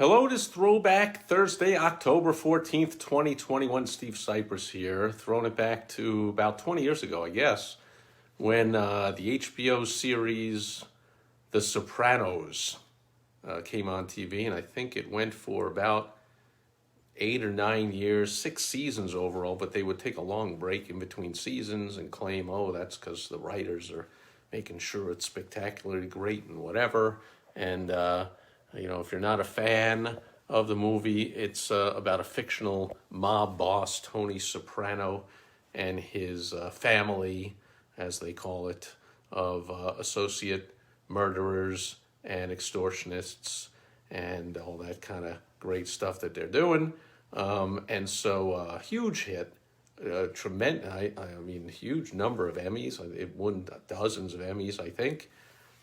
Hello, it is Throwback Thursday, October 14th, 2021. Steve Sipress here, throwing it back to about 20 years ago, I guess, when the HBO series The Sopranos came on TV, and I think it went for about 8 or 9 years, 6 seasons overall, but they would take a long break in between seasons and claim, oh, that's because the writers are making sure it's spectacularly great and whatever. And, if you're not a fan of the movie, it's about a fictional mob boss, Tony Soprano, and his family, as they call it, of associate murderers and extortionists and all that kind of great stuff that they're doing. Huge hit, tremendous. I mean, huge number of Emmys. It won dozens of Emmys, I think.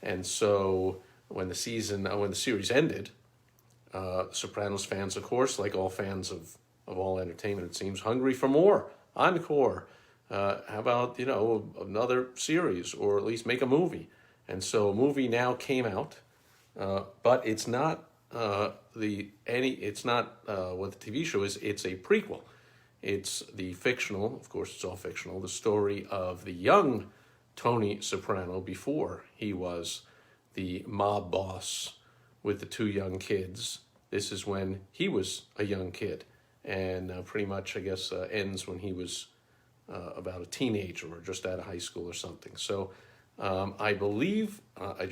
And so when the series ended, Sopranos fans, of course, like all fans of all entertainment, it seems, hungry for more, encore. How about another series, or at least make a movie? And so a movie now came out, but it's not what the TV show is. It's a prequel. It's the fictional, of course, it's all fictional, the story of the young Tony Soprano before he was the mob boss with the two young kids. This is when he was a young kid, and pretty much, I guess, ends when he was about a teenager or just out of high school or something. So I believe, I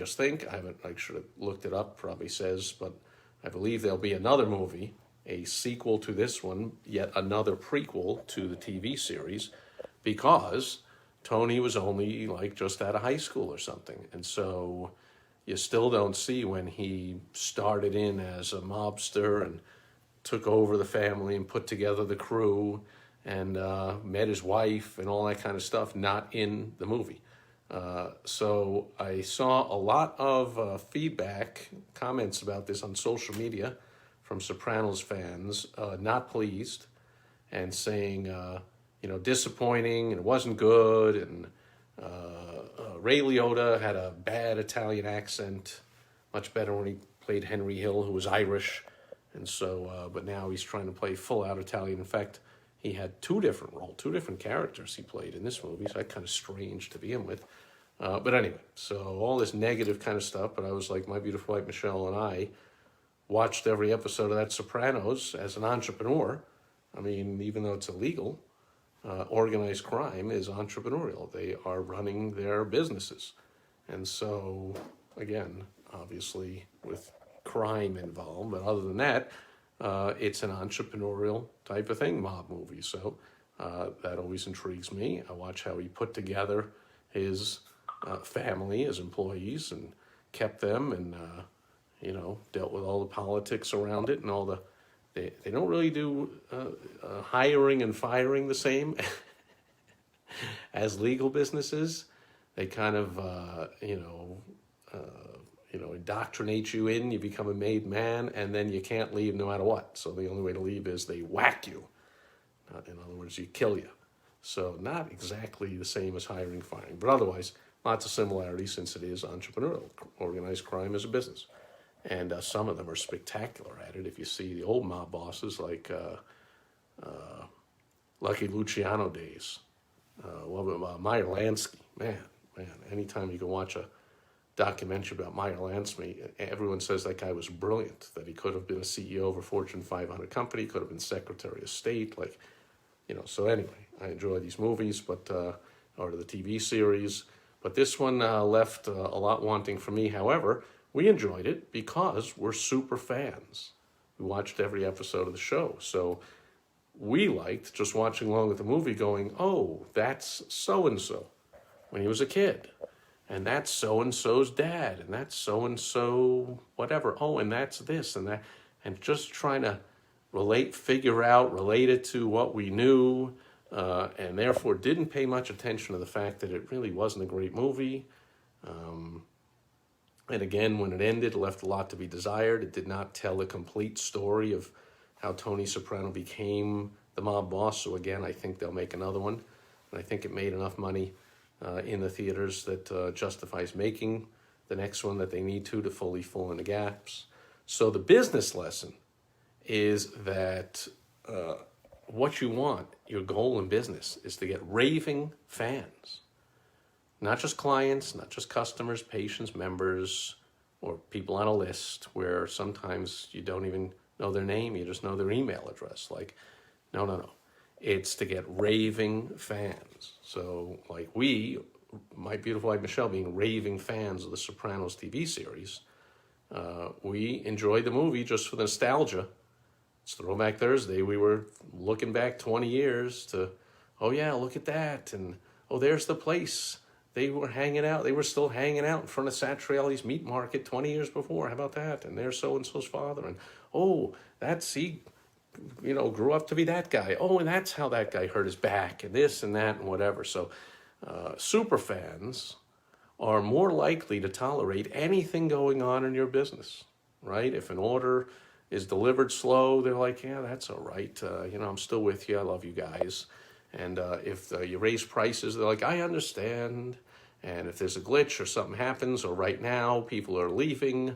should have looked it up, probably says, but I believe there'll be another movie, a sequel to this one, yet another prequel to the TV series, because Tony was only like just out of high school or something. And so you still don't see when he started in as a mobster and took over the family and put together the crew and met his wife and all that kind of stuff, not in the movie. So I saw a lot of feedback, comments about this on social media from Sopranos fans, not pleased and saying, disappointing and it wasn't good, and Ray Liotta had a bad Italian accent, much better when he played Henry Hill, who was Irish, and so, but now he's trying to play full-out Italian. In fact, he had two different characters he played in this movie, so that's kind of strange to begin with. But anyway, so all this negative kind of stuff, but I was like, my beautiful wife Michelle and I watched every episode of that Sopranos as an entrepreneur. I mean, even though it's illegal, organized crime is entrepreneurial. They are running their businesses. And so, again, obviously with crime involved, but other than that, it's an entrepreneurial type of thing, mob movie. So that always intrigues me. I watch how he put together his family, his employees, and kept them, and dealt with all the politics around it and all the. They don't really do hiring and firing the same as legal businesses. They kind of indoctrinate you in. You become a made man, and then you can't leave no matter what. So the only way to leave is they whack you. In other words, you kill you. So not exactly the same as hiring, firing, but otherwise lots of similarities, since it is entrepreneurial. Organized crime is a business. And some of them are spectacular at it. If you see the old mob bosses like Lucky Luciano days, Meyer Lansky, man, anytime you can watch a documentary about Meyer Lansky, everyone says that guy was brilliant, that he could have been a CEO of a Fortune 500 company, could have been Secretary of State, so anyway, I enjoy these movies, or the TV series, but this one left a lot wanting for me. However, we enjoyed it because we're super fans. We watched every episode of the show. So we liked just watching along with the movie going, oh, that's so-and-so when he was a kid. And that's so-and-so's dad. And that's so-and-so whatever. Oh, and that's this and that. And just trying to relate it to what we knew. And therefore didn't pay much attention to the fact that it really wasn't a great movie. And again, when it ended, it left a lot to be desired. It did not tell a complete story of how Tony Soprano became the mob boss. So again, I think they'll make another one. And I think it made enough money in the theaters that justifies making the next one that they need to fully fill in the gaps. So the business lesson is that what you want, your goal in business, is to get raving fans. Not just clients, not just customers, patients, members, or people on a list where sometimes you don't even know their name, you just know their email address. Like, no, no, no. It's to get raving fans. So, like my beautiful wife Michelle, being raving fans of the Sopranos TV series, we enjoyed the movie just for the nostalgia. It's Throwback Thursday. We were looking back 20 years to, oh yeah, look at that. And, oh, there's the place. They were hanging out. They were still hanging out in front of Satriali's meat market 20 years before. How about that? And there's so-and-so's father. And, oh, he grew up to be that guy. Oh, and that's how that guy hurt his back and this and that and whatever. So super fans are more likely to tolerate anything going on in your business, right? If an order is delivered slow, they're like, yeah, that's all right. I'm still with you. I love you guys. And if you raise prices, they're like, I understand. And if there's a glitch or something happens, or right now people are leaving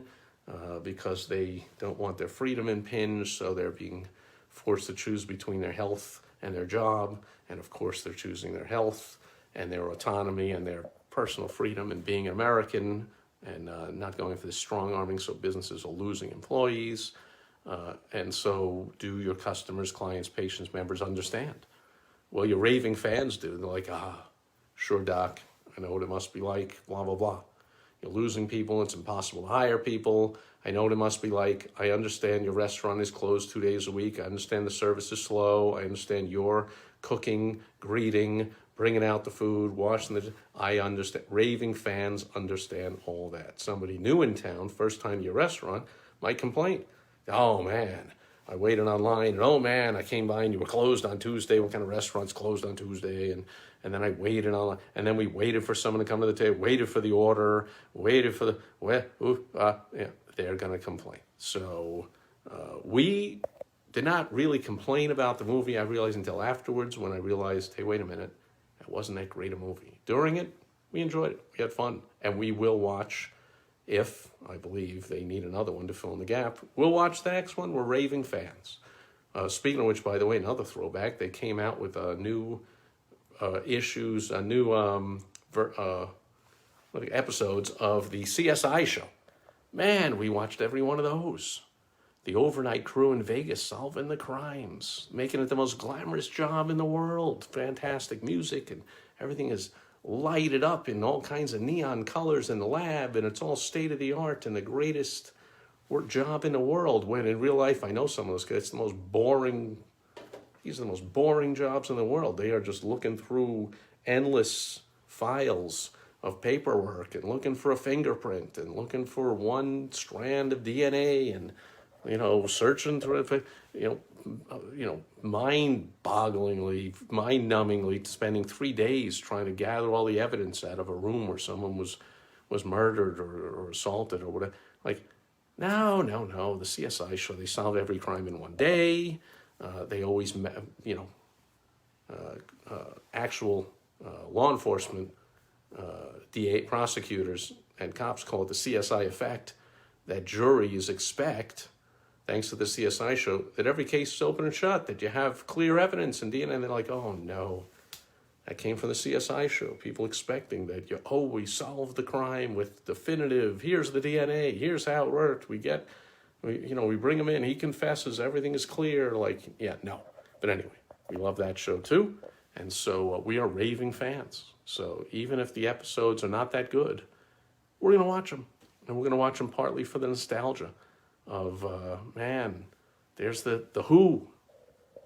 because they don't want their freedom impinged, so they're being forced to choose between their health and their job. And of course, they're choosing their health and their autonomy and their personal freedom and being American and not going for this strong arming, so businesses are losing employees. And so do your customers, clients, patients, members understand? Well, your raving fans do. They're like, sure, doc, I know what it must be like, blah, blah, blah. You're losing people. It's impossible to hire people. I know what it must be like. I understand your restaurant is closed 2 days a week. I understand the service is slow. I understand your cooking, greeting, bringing out the food, washing I understand. Raving fans understand all that. Somebody new in town, first time to your restaurant, might complain. Oh, man, I waited online, and oh, man, I came by and you were closed on Tuesday. What kind of restaurant's closed on Tuesday? And then I waited online, and then we waited for someone to come to the table, waited for the order, waited for they're going to complain. So we did not really complain about the movie, I realized, until afterwards, when I realized, hey, wait a minute, it wasn't that great a movie. During it, we enjoyed it. We had fun, and we will watch. If I believe they need another one to fill in the gap, we'll watch the next one. We're raving fans. Speaking of which, by the way, another throwback, they came out with new episodes of the CSI show. Man, we watched every one of those. The overnight crew in Vegas solving the crimes, making it the most glamorous job in the world. Fantastic music, and everything is lighted up in all kinds of neon colors in the lab, and it's all state-of-the-art and the greatest job in the world, when in real life, I know some of those guys, these are the most boring jobs in the world. They are just looking through endless files of paperwork and looking for a fingerprint and looking for one strand of DNA and, searching through, mind-bogglingly, mind-numbingly, spending 3 days trying to gather all the evidence out of a room where someone was murdered or assaulted or whatever. Like, no, the CSI show, they solve every crime in one day. They always, actual law enforcement, DA, prosecutors, and cops call it the CSI effect, that juries expect, thanks to the CSI show, that every case is open and shut, that you have clear evidence and DNA. And they're like, oh no, that came from the CSI show. People expecting that we solve the crime with definitive, here's the DNA, here's how it worked. We bring him in, he confesses, everything is clear. Like, yeah, no. But anyway, we love that show too. And so we are raving fans. So even if the episodes are not that good, we're going to watch them. And we're going to watch them partly for the nostalgia of, there's the Who,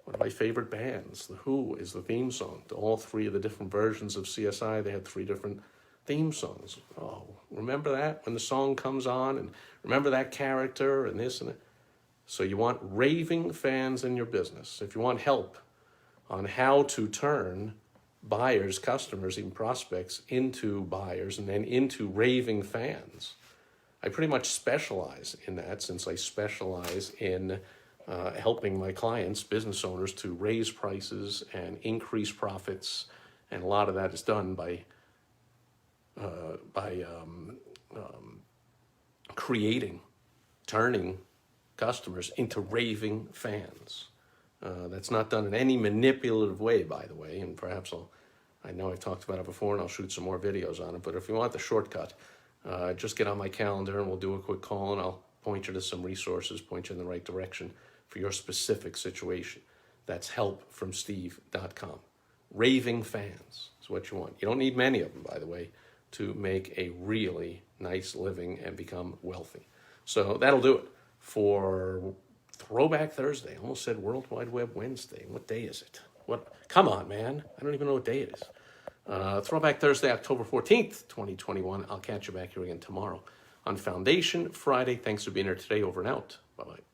one of my favorite bands. The Who is the theme song to all three of the different versions of CSI. They had 3 different theme songs. Oh, remember that when the song comes on, and remember that character and this and that. So you want raving fans in your business. If you want help on how to turn buyers, customers, even prospects into buyers and then into raving fans, I pretty much specialize in that, since I specialize in helping my clients, business owners, to raise prices and increase profits. And a lot of that is done by creating, turning customers into raving fans. That's not done in any manipulative way, by the way, and perhaps I know I've talked about it before and I'll shoot some more videos on it, but if you want the shortcut, just get on my calendar and we'll do a quick call and I'll point you to some resources, point you in the right direction for your specific situation. That's helpfromsteve.com. Raving fans is what you want. You don't need many of them, by the way, to make a really nice living and become wealthy. So that'll do it for Throwback Thursday. I almost said World Wide Web Wednesday. What day is it? What? Come on, man. I don't even know what day it is. Throwback Thursday, October 14th, 2021. I'll catch you back here again tomorrow on Foundation Friday. Thanks for being here today. Over and out. Bye-bye.